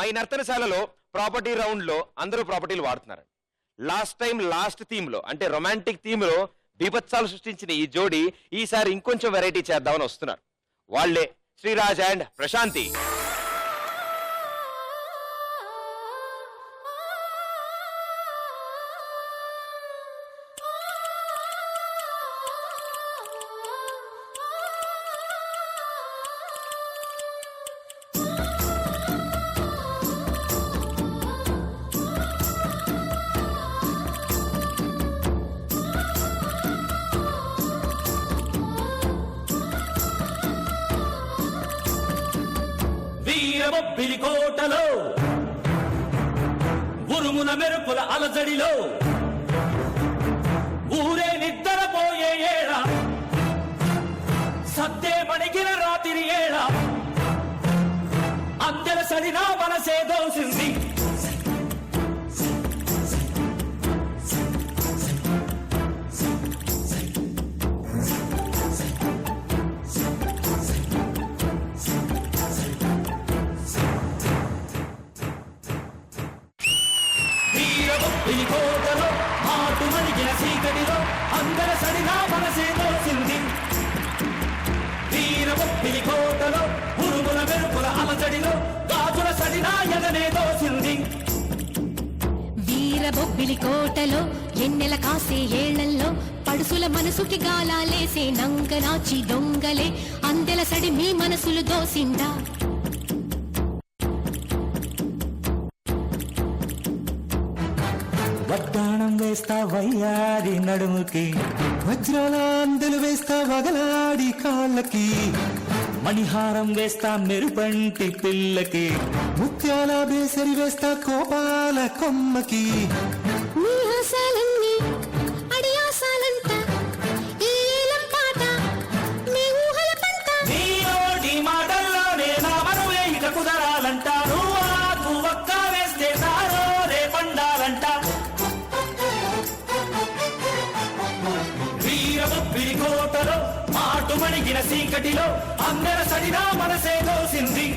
మా ఈ నర్తనశాలలో property round లో అందరూ ప్రాపర్టీలు వాడుతున్నారు. లాస్ట్ థీమ్ లో అంటే రొమాంటిక్ థీమ్ లో బీభత్సాలు సృష్టించిన ఈ జోడీ ఈసారి ఇంకొంచెం వెరైటీ చేద్దామని వస్తున్నారు. వాళ్లే శ్రీరాజ్ అండ్ ప్రశాంతి. పిలికోటలో ఉరుముల మెరుపుల అలజడిలో ఊరే నిద్రపోయే ఏళ సత్తే మణిగిన రాత్రి ఏళ అందెల సడినా మనసే దోసింది. పిలికోటలో మాటు మణిగిన చీకటిలో అందర సడినా మనసే దోసింది. పిలికోటలో ఉరుముల మెరుపుల అలజడిలో గాజుల సడినా ఎదనే దోసింది. వీరబొబ్బిలి కోటలో ఎన్నెల కాసే ఏళ్లల్లో పడుసుల మనసుకి గాలాలేసే నంగనాచి దొంగలే అందెల సడి మీ మనసులు దోసిందా. వడ్డాణం వేస్తా వయ్యారి నడుముకి, వజ్రాల అందెలు వేస్తా వగలాడి కాళ్ళకి, మణిహారం వేస్తా మెరుపంటి పిల్లకి, ముత్యాల బేసరి వేస్తా కోపాల కొమ్మకి. మాటల్లోనే నా మనవే ఇక కుదరాలంటారు. ఒక్క వేస్తే నారో రే పండాలంట. పిలికోటలో మాటు మణిగిన చీకటిలో అందర సడినా మనసే దోసింది.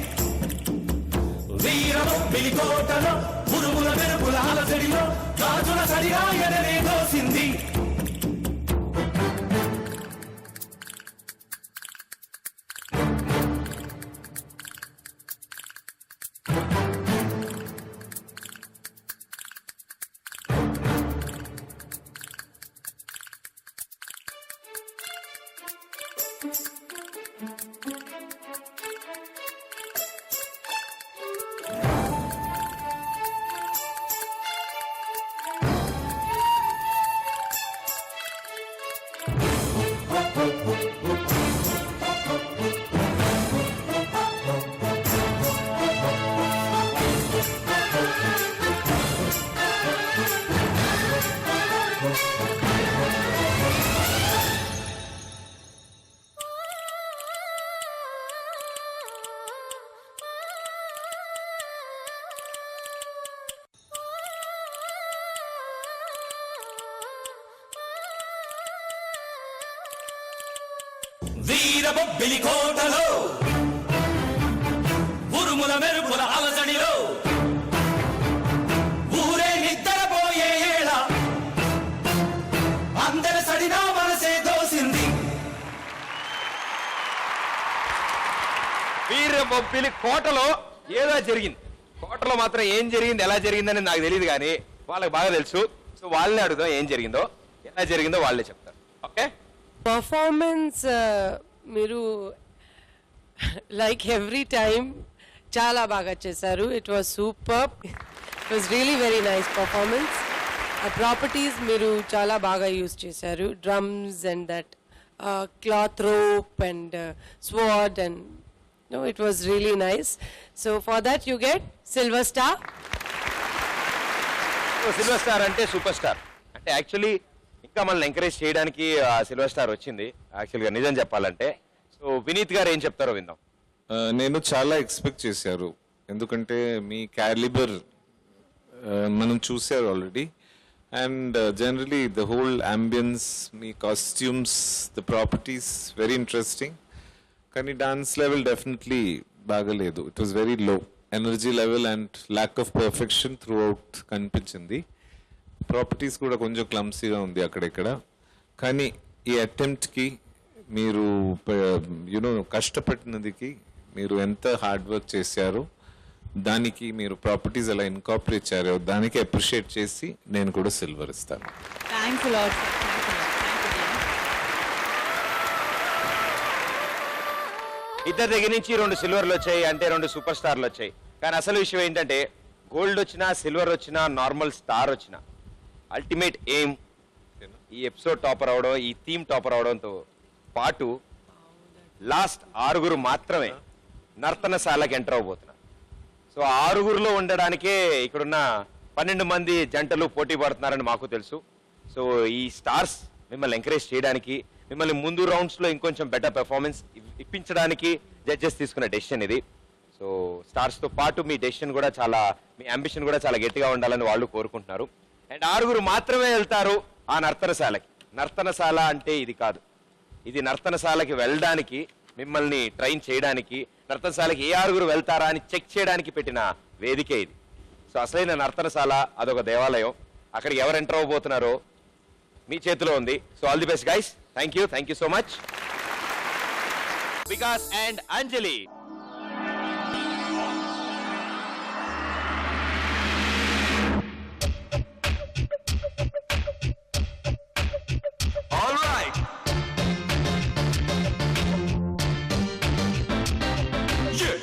పిలికోటలో ఉరుముల మెరుపుల అలజడిలో గాజుల సడినా ఎదనే దోసింది. వీరబొబ్బిలి కోటలో ఉరుముల మెరుపుల అలజడిలో ఊరే నిద్రపోయే ఏళ అందరి సడినా మనసే దోసింది. వీరబొబ్బిలి కోటలో ఏదో జరిగింది. కోటలో మాత్రం ఏం జరిగింది, ఎలా జరిగిందని నాకు తెలియదు, కానీ వాళ్ళకి బాగా తెలుసు. సో వాళ్ళని అడుగుదాం ఏం జరిగిందో, ఎలా జరిగిందో వాళ్ళే చెప్తారు. ఓకే, పర్ఫార్మెన్స్ మీరు లైక్ ఎవ్రీ టైమ్ చాలా బాగా చేశారు. It was super. It was really very nice performance. ఆ ప్రాపర్టీస్ మీరు చాలా బాగా యూజ్ చేశారు. Drums and that cloth rope and sword and it was really nice. So for that you get Silver Star. Silver star అంటే super star అంటే actually ఇంకా మనల్ని encourage చేయడానికి సిల్వర్ స్టార్ వచ్చింది యాక్చువల్గా నిజం చెప్పాలంటే. సో వినీత్ గారు ఏం చెప్తారో విందాం. నేను చాలా ఎక్స్పెక్ట్ చేశారు, ఎందుకంటే మీ క్యాలిబర్ మనం చూసారు already. And generally the whole ambience, me costumes, the properties very interesting. కానీ డాన్స్ లెవెల్ డెఫినెట్లీ బాగలేదు. It was very low. Energy level and lack of perfection through out కనిపించింది. ప్రాపర్టీస్ కూడా కొంచెం క్లమ్సీగా ఉంది అక్కడిక్కడ. కానీ ఈ అటెంప్ట్కి మీరు యూనో కష్టపడినదికి మీరు ఎంత హార్డ్ వర్క్ చేశారో, దానికి మీరు ప్రాపర్టీస్ ఎలా ఇన్కార్పొరేట్ చేశారో దానికి అప్రిషియేట్ చేసి నేను కూడా సిల్వర్ ఇస్తాను. Thanks lot sir. ఇద్దరి దగ్గర నుంచి 2 సిల్వర్లు వచ్చాయి, అంటే 2 సూపర్ స్టార్లు వచ్చాయి. కానీ అసలు విషయం ఏంటంటే గోల్డ్ వచ్చినా, సిల్వర్ వచ్చినా, నార్మల్ స్టార్ వచ్చినా అల్టిమేట్ ఎయిమ్ ఈ ఎపిసోడ్ టాపర్ అవడం, ఈ థీమ్ టాపర్ అవడంతో పాటు లాస్ట్ 6 మాత్రమే నర్తనశాలకి ఎంటర్ అవబోతున్నారు. సో 6లో ఉండడానికే ఇక్కడున్న 12 మంది జంటలు పోటీ పడుతున్నారని మాకు తెలుసు. సో ఈ స్టార్స్ మిమ్మల్ని ఎంకరేజ్ చేయడానికి, మిమ్మల్ని ముందు రౌండ్స్ లో ఇంకొంచెం బెటర్ పెర్ఫార్మెన్స్ ఇప్పించడానికి జడ్జెస్ తీసుకున్న డెసిషన్ ఇది. సో స్టార్స్ తో పాటు మీ డెసిషన్ కూడా చాలా, మీ అంబిషన్ కూడా చాలా గట్టిగా ఉండాలని వాళ్ళు కోరుకుంటున్నారు. అండ్ 6 మాత్రమే వెళ్తారు ఆ నర్తనశాలకి. నర్తనశాల అంటే ఇది కాదు, ఇది నర్తనశాలకి వెళ్ళడానికి, మిమ్మల్ని ట్రైన్ చేయడానికి, నర్తనశాలకి ఏ 6 వెళ్తారా అని చెక్ చేయడానికి పెట్టిన వేదికే ఇది. సో అసలైన నర్తనశాల అదొక దేవాలయం. అక్కడికి ఎవరు ఎంటర్ అవ్వబోతున్నారో మీ చేతిలో ఉంది. So all the best guys. Thank you so much. Vikas and Anjali. All right. Yeah.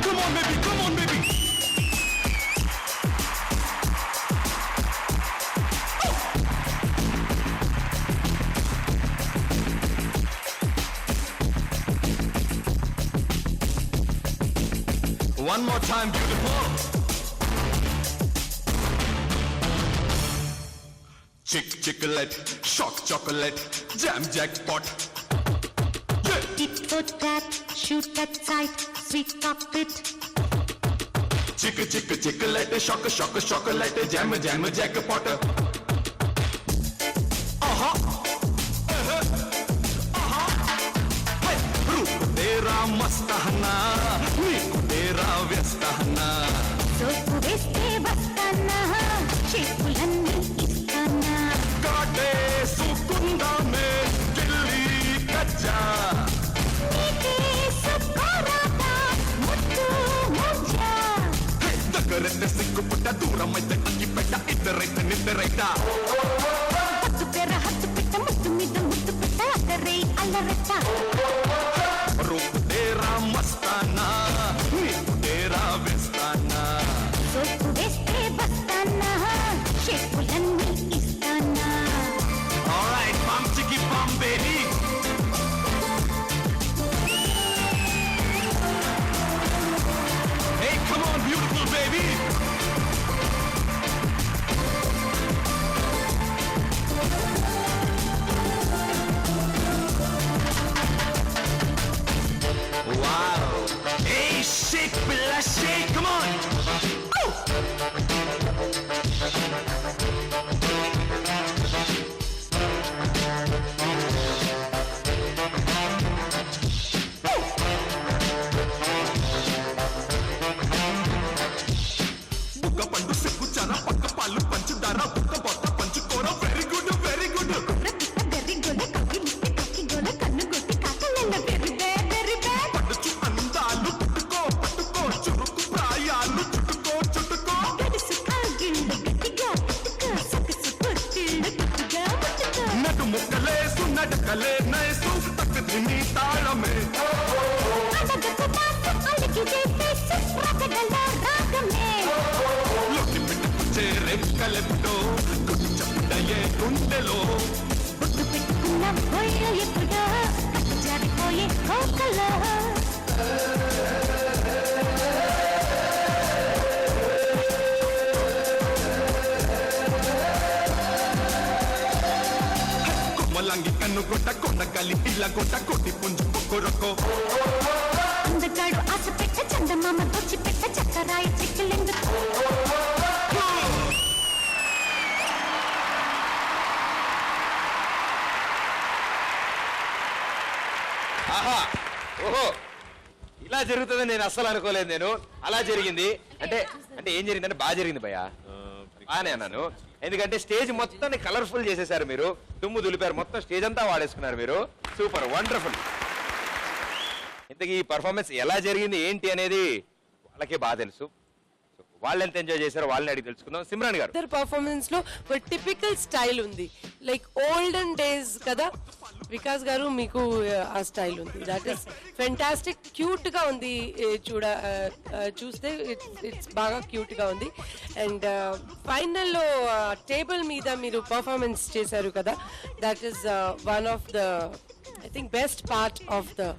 Come on, baby. Come on, baby. One more time, beautiful. Chick-chocolate, shock chocolate, jam jackpot. Yeah. Tit for tat, shoot that sight, sweet cockpit. Chick-chocolate, shock chocolate, jam jackpot. Hey, रूप तेरा मस्त है ना, नीक तेरा व्यस्त है ना. సోపు వేస్తే వస్తానా, షేపులన్నీ ఇస్తానా. काटे सुकुंदा में गिल्ली कच्चा. నీకే సుఖరాదా, ముద్దు ముచ్చా. దగ్గరైతే సిగ్గుపుట్ట, దూరమైతే అగ్గిపెట్ట, ఇద్దరైతే నిద్రైట. హత్తు పెర హత్తు పెట్ట, ముద్దు మీద ముద్దు పెట్ట, అదరే అల్లరట్ట. रूप तेरा मस्ताना, नीक तेरा व्यस्ताना. సోపు వేస్తే వస్తానా, షేపులన్నీ ఇస్తానా. All right, bum chicky bum baby. Hey, come on, beautiful baby. Wow. Hey, shake, Bella, shake, come on. Oh. బుక్క పండు సిగ్గు చాన పక్క పాలు పంచుదార బుక్క బొత్త పంచుకోరా. Very good very good. గర్రి గొల కక్కిలిస్తే కక్కి గొల కన్ను కొట్టి కాకలెల్ల బెరిబే బెరిబే. పడుచు అందాలు పుట్టుకో పట్టుకో, చురుకు ప్రాయాలు చుట్టుకో చుట్టుకో. గడుసు కాగిళ్ళు గట్టిగా పట్టుకో, సొగసు పొట్టిళ్ళు గట్టిగా పట్టుకో. నడు ముక్కలేసు నడకలే నైసు, తక్కుది నీ తాళమే. అడగకు దాసు అలిగి వేసేసు, రగడల రాగమే. లొట్టి పిట్టుకు చేరే కలెప్పుడో, గుడ్డు చప్పుడయ్యే గుండెలో. బొట్టు పెట్టుకున్న ఒళ్ళు ఎప్పుడో, కట్టు జారిపోయే కోకలో. కొమ్మలంగి కన్ను కొట్ట, కొండ కలి పిల్ల కొట్ట, కొట్టి పుంజు కొరకో. అందగాడు ఆశ పెట్ట, చందమామ దోచి పెట్ట, చక్కరాయ చిక్కులెందుకు. ఆహా, ఓహో, ఇలా జరుగుతుందని నేను అస్సలు అనుకోలేదు. నేను అలా జరిగింది అంటే అంటే ఏం జరిగిందంటే బాగా జరిగింది భయ్యా, బాగానే అన్నాను. ఎందుకంటే స్టేజ్ మొత్తాన్ని కలర్ఫుల్ చేసేసారు మీరు, దుమ్ము దులిపారు, మొత్తం స్టేజ్ అంతా వాడేసుకున్నారు మీరు. Super, wonderful. ఇంతకీ ఈ పర్ఫార్మెన్స్ ఎలా జరిగింది ఏంటి అనేది వాళ్ళకే బాగా తెలుసు. వాళ్ళు ఎంత ఎంజాయ్ చేశారో వాళ్ళని అడిగి తెలుసుకుందాం. సిమ్రాన్ గారు, ఇద్దరు పర్ఫార్మెన్స్ లో ఒక టిపికల్ స్టైల్ ఉంది, లైక్ ఓల్డెన్ డేస్ కదా. వికాస్ గారు మీకు ఆ స్టైల్ ఉంది, దట్ ఈస్ ఫెంటాస్టిక్. క్యూట్ గా ఉంది, చూస్తే ఇట్స్ బాగా క్యూట్ గా ఉంది. అండ్ ఫైనల్లో టేబుల్ మీద మీరు పర్ఫార్మెన్స్ చేశారు కదా, that is one of the I think best part of the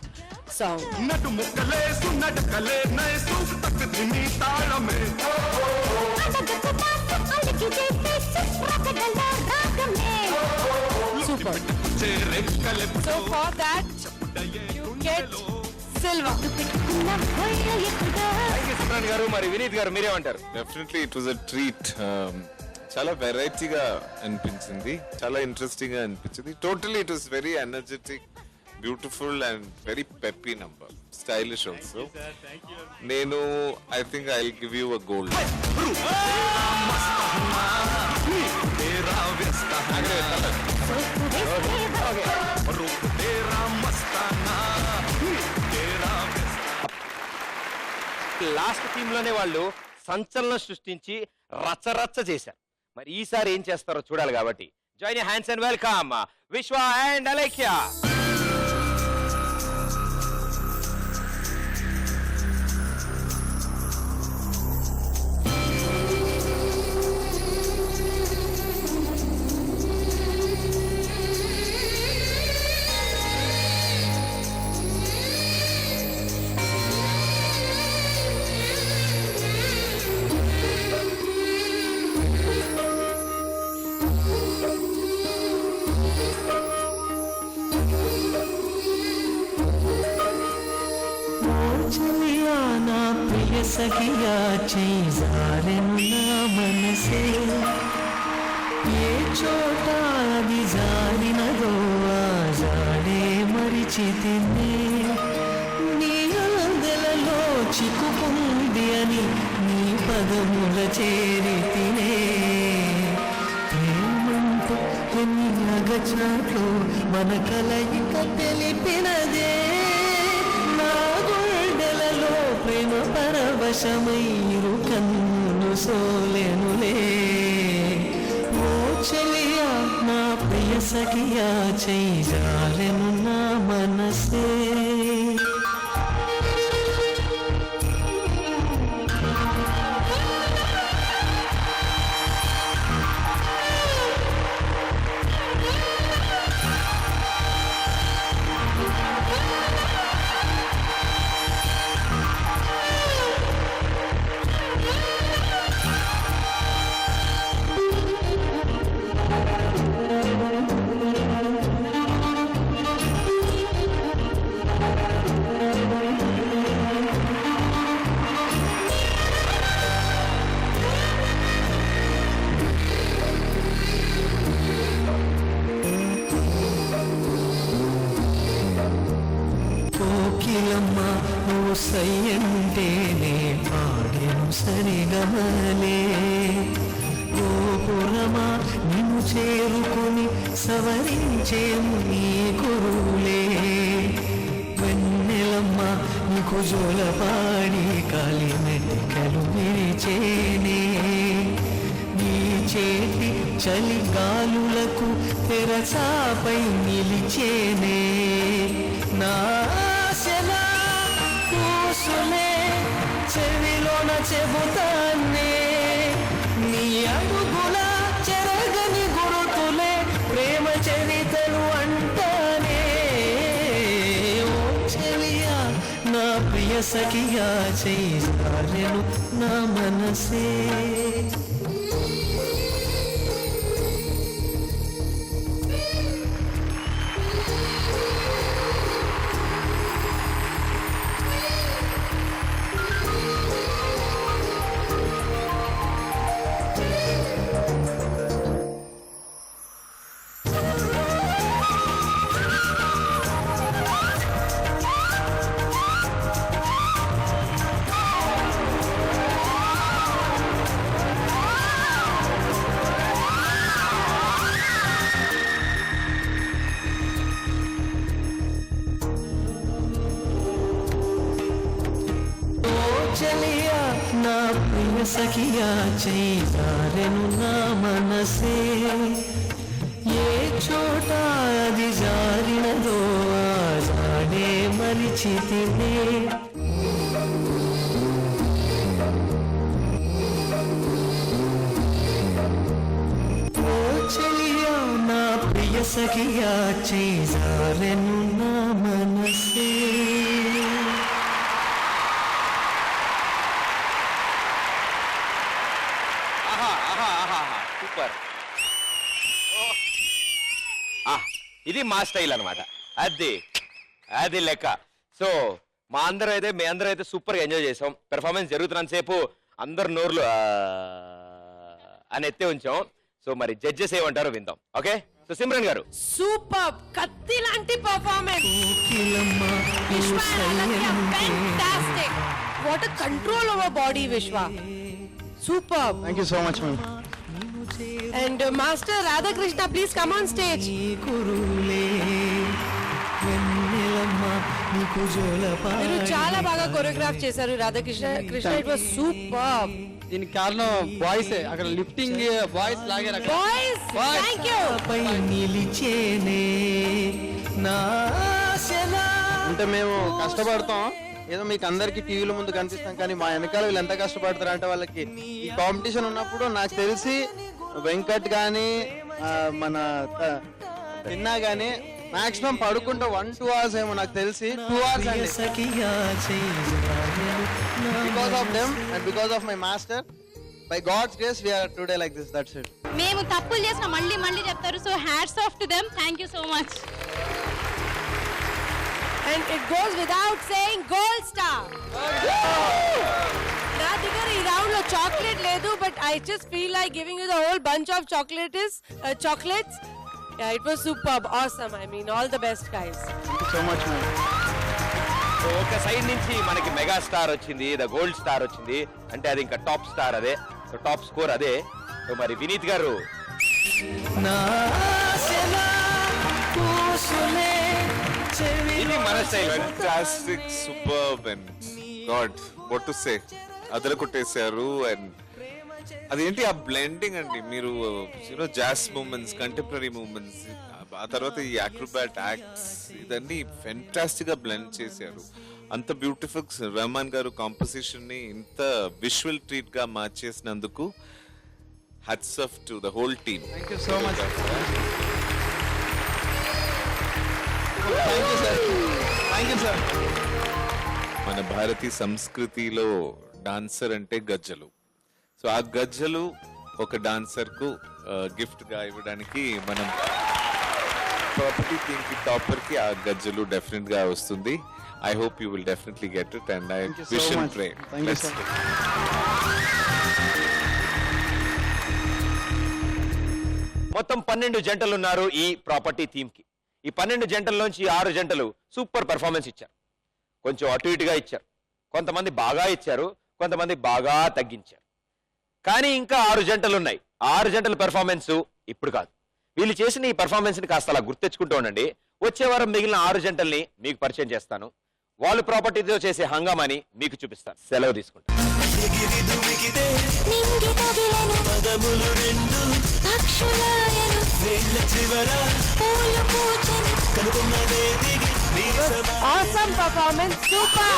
song. నటు ముక్కలేసు నటకలే నైసు తక్కుని తాళమే Super. So for that, you get silver. Simran garu. మరి వినీత్ గారు మీరేమంటారు? Definitely it was a treat. చాలా వెరైటీగా అనిపించింది, చాలా ఇంట్రెస్టింగ్ గా అనిపించింది. Totally it was very energetic, beautiful and very peppy number, stylish also. నేను I think I will give you a gold. Last team లోనే వాళ్ళు సంచలనం సృష్టించి రచ్చరచ్చ చేశారు. మరి ఈసారి ఏం చేస్తారో చూడాలి కాబట్టి జాయిన్ హ్యాండ్స్ అండ్ వెల్కమ్ విశ్వ అండ్ అలేఖ్య. सखिया चीजारेनु ना मनसे ये चोटा अभी जारिनदो आजाडे मरिचितिने నీ అందెలలో చిక్కుకుంది అని నీ పదముల చేరితినే ప్రేమంతో ఎన్ని అగచాట్లు మన కలయిక తెలిపినదే నా గుండెలలో ప్రేమ పరవశమైరు కన్ను సోలెనులే ఓ చెలియా నా ప్రియ సఖియా చేజాలెను నా మనసే కోకిలమ్మ నువ్వు సయ్యంటేనే పాడెను సరిగమలే గోపురమా నిన్ను చేరుకుని సవరించేము నీ గురువులే వెన్నెలమ్మ నీకు జోలపాడి కాలి మెటికలు విరిచేనే నీ చేతి చలి గాలులకు తెరచాపై నిలిచేనే నా ఆశలా కూసులే చెవిలోన చెబుతానే నీ అడుగుల చెరగని గురుతులే ప్రేమ చరితలు అంటానే ఓ చెలియా నా ప్రియ సఖియా చేసాలెను నా మనసే చలియా నా ప్రియ సఖియా చేయారెను నా మనసే ఏ చోట అది జారినదో ఆ జాడే మరిచితినే ఓ చలియా నా ప్రియ సఖియా చేయారెను నా మనసే. సూపర్. ఇది మా స్టైల్ అన్నమాట. అది లెక్క. సో మీ అందరూ అయితే సూపర్ గా ఎంజాయ్ చేసాం. పెర్ఫార్మెన్స్ జరుగుతున్నంత సేపు అందరు నోర్లు అని ఎత్తే ఉంచాం. సో మరి జడ్జెస్ ఏమంటారో విందాం. ఓకే, సో సిమ్రన్ గారు. సూపర్, కత్తి లాంటి పర్ఫార్మెన్స్. విశ్వ, fantastic. What a control over body, Vishwa. Superb. Thank you so much, ma'am. And Master Radhakrishna, please come on stage. మీరు చాలా బాగా కొరియోగ్రాఫ్ చేశారు రాధాకృష్ణ. It was super. దీనికి కారణం బాయ్స్, అక్కడ లిఫ్టింగ్ బాయ్స్ లాగారు అక్కడ. Boys, thank you. అంటే మేము కష్టపడతాం, ఏదో మీకు అందరికి టీవీల ముందు కనిపిస్తాం, కానీ మా వెనకాల వీళ్ళు ఎంత కష్టపడతారు అంటే వాళ్ళకి ఈ కాంపిటీషన్ ఉన్నప్పుడు నాకు తెలిసి వెంకట్ కానీ మన తిన్నా కానీ మాక్సిమం పడుకుంటే 1-2 hours ఏమో, నాకు తెలిసి 2 hours అండి. Because of them and because of my master, by God's grace we are today like this. That's it. మేము తప్పులు చేసిన మళ్ళీ చెప్తారు. So hats off to them. Thank you so much. And it goes without saying, gold star. నా దగ్గర ఈ round లో chocolate లేదు, but I just feel like giving you the whole bunch of chocolates. Yeah, it was superb, awesome. I mean, all the best, guys. Thank you so much, man. So ఒక side నుంచి మనకి mega star వచ్చింది, the gold star వచ్చింది, అంటే అది ఇంకా top star అదే. So top score అదే. సో మరి వినీత్ గారు. ఇది మన style. Fantastic, superb, and God, what to say. అదర కొట్టేశారు. అండ్ అదేంటి ఆ బ్లెండింగ్ అండి, మీరు you know jazz moments, contemporary moments, ఆ తర్వాత ఈ అక్రోబాట్ యాక్ట్స్, ఇదన్నీ ఫెంటాస్టిక్ గా బ్లెండ్ చేశారు. అంత బ్యూటిఫుల్ రెహమాన్ గారు కాంపోజిషన్ ని ఇంత విజువల్ ట్రీట్ గా మార్చేసినందుకు hats off to the whole team. Thank you so much. Thank you, sir. Thank you, sir. మన భారతీయ సంస్కృతిలో డాన్సర్ అంటే గజ్జలు. సో ఆ గజ్జలు ఒక డాన్సర్ కు గిఫ్ట్ గా ఇవ్వడానికి మనం ప్రాపర్టీ థీమ్ కి టాపర్ కి ఆ గజ్జలు డెఫినెట్ గా వస్తుంది. I hope you will definitely get it and I Thank you so wish and much. Pray. Thank you, sir. మొత్తం 12 జంటలు ఉన్నారు ఈ ప్రాపర్టీ థీమ్ కి. ఈ 12 జంటల్లోంచి 6 జంటలు సూపర్ పెర్ఫార్మెన్స్ ఇచ్చారు. కొంచెం అటు ఇటుగా ఇచ్చారు. కొంతమంది బాగా ఇచ్చారు, కొంతమంది బాగా తగ్గించారు. కానీ ఇంకా 6 జంటలు ఉన్నాయి. 6 జంటల పెర్ఫార్మెన్స్ ఇప్పుడు కాదు. వీళ్ళు చేసిన ఈ పెర్ఫార్మెన్స్ ని కాస్త అలా గుర్తెచ్చుకుంటూ ఉండండి. వచ్చే వారం మిగిలిన 6 జంటల్ని మీకు పరిచయం చేస్తాను. వాళ్ళు ప్రాపర్టీతో చేసే హంగామాని మీకు చూపిస్తాను. సెలవు తీసుకుంటాను. Awesome performance, super.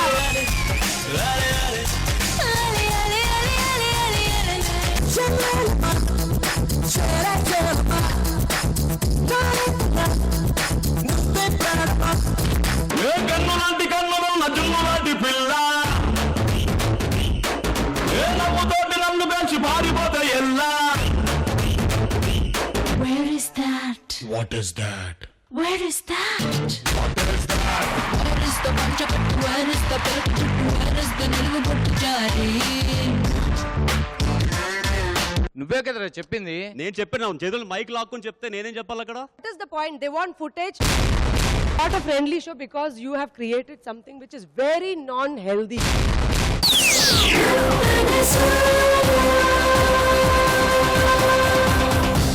కన్నులాంటి కన్నులున్న జున్నులాంటి పిల్ల, ఏ నవ్వుతోటి నన్ను పెంచి పారిపోతే ఎల్లా. Where is that? What is that? Where is that? Where is the bunch of it? Where is the belt? Where is the niluvu pottu jari? నువ్వే కదరా చెప్పింది. నేను చెప్పినా చేతులు మైక్ లాక్కుని చెప్తే నేనేం చెప్పాలి అక్కడ? What is the point? They want footage. Not a friendly show because you have created something which is very non-healthy.